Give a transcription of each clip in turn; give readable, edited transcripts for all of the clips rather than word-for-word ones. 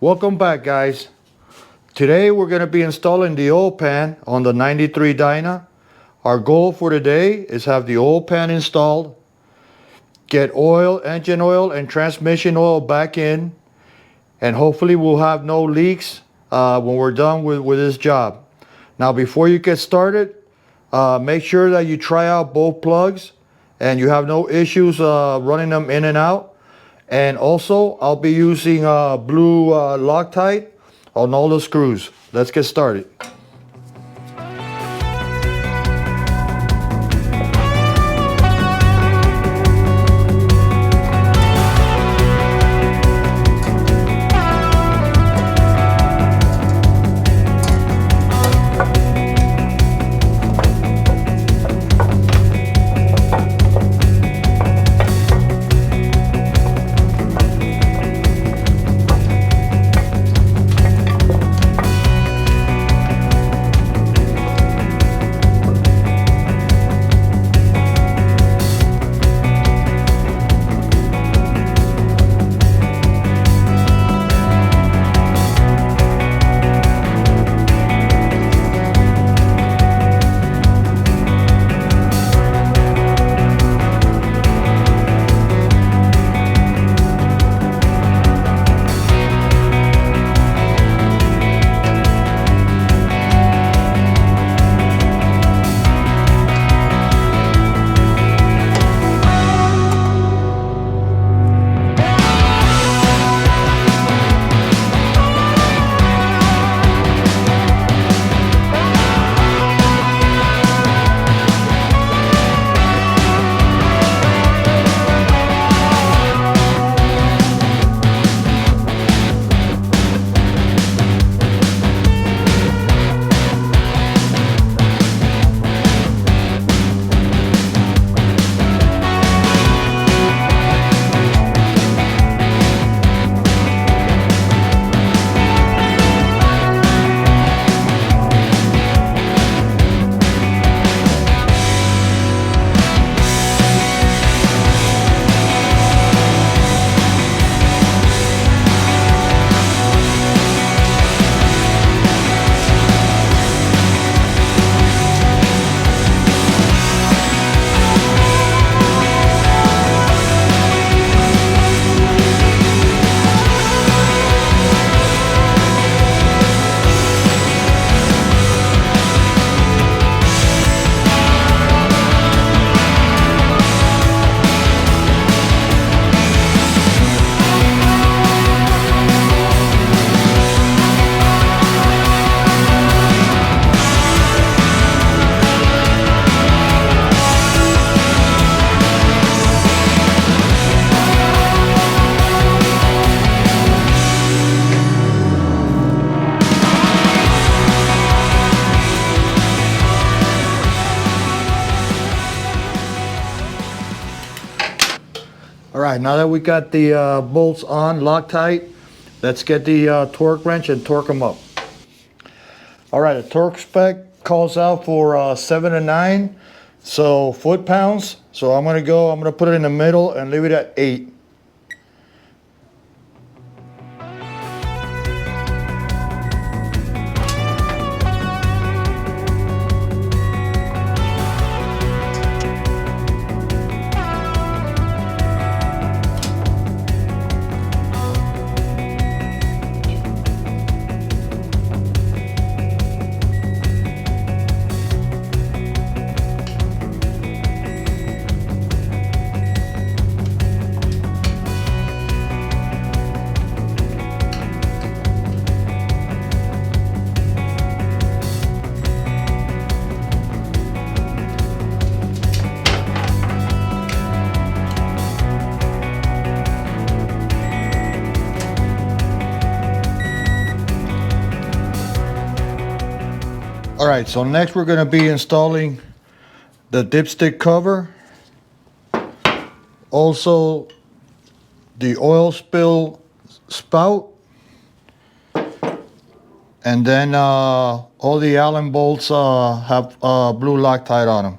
Welcome back, guys. Today we're going to be installing the oil pan on the 93 Dyna. Our goal for today is have the oil pan installed, get oil, engine oil and transmission oil back in, and hopefully we'll have no leaks when we're done with this job. Now before you get started, make sure that you try out both plugs and you have no issues running them in and out. And also, I'll be using blue Loctite on all the screws. Let's get started. All right, now that we got the bolts on Loctite, let's get the torque wrench and torque them up. All right, the torque spec calls out for 7 to 9, so foot-pounds. So I'm gonna put it in the middle and leave it at 8. All right, so next we're gonna be installing the dipstick cover, also the oil spill spout, and then all the Allen bolts have blue Loctite on them.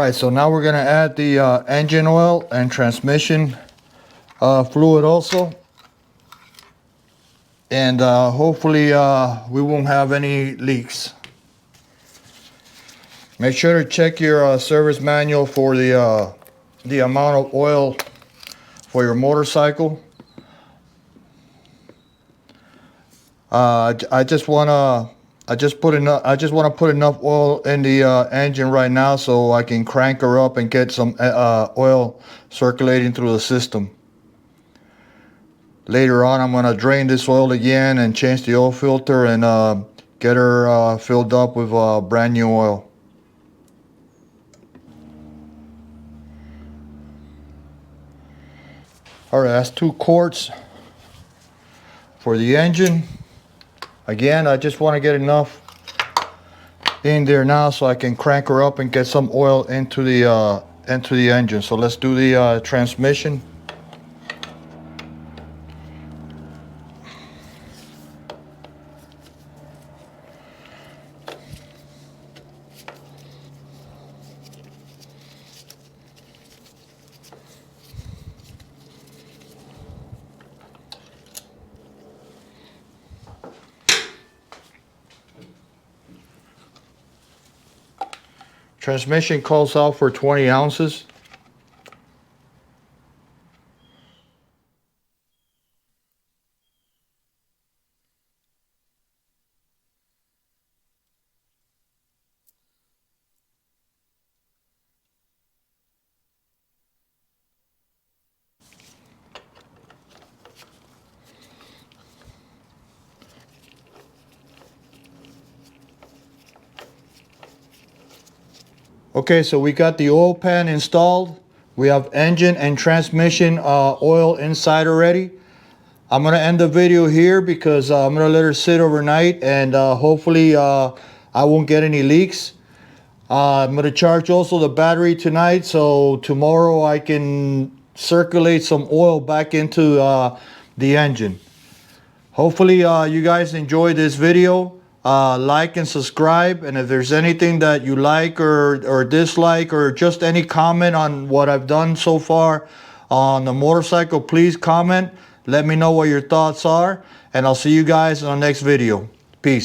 Alright, so now we're going to add the engine oil and transmission fluid also. And hopefully we won't have any leaks. Make sure to check your service manual for the amount of oil for your motorcycle. I just want to put enough oil in the engine right now so I can crank her up and get some oil circulating through the system. Later on, I'm going to drain this oil again and change the oil filter and get her filled up with brand new oil. Alright, that's 2 quarts for the engine. Again, I just want to get enough in there now so I can crank her up and get some oil into the engine. So let's do the transmission. Transmission calls out for 20 ounces. Okay, so we got the oil pan installed. We have engine and transmission oil inside already. I'm gonna end the video here because I'm gonna let her sit overnight and hopefully I won't get any leaks. I'm gonna charge also the battery tonight so tomorrow I can circulate some oil back into the engine. Hopefully you guys enjoyed this video. Like and subscribe, and if there's anything that you like or dislike or just any comment on what I've done so far on the motorcycle, please comment. Let me know what your thoughts are, and I'll see you guys in the next video. Peace.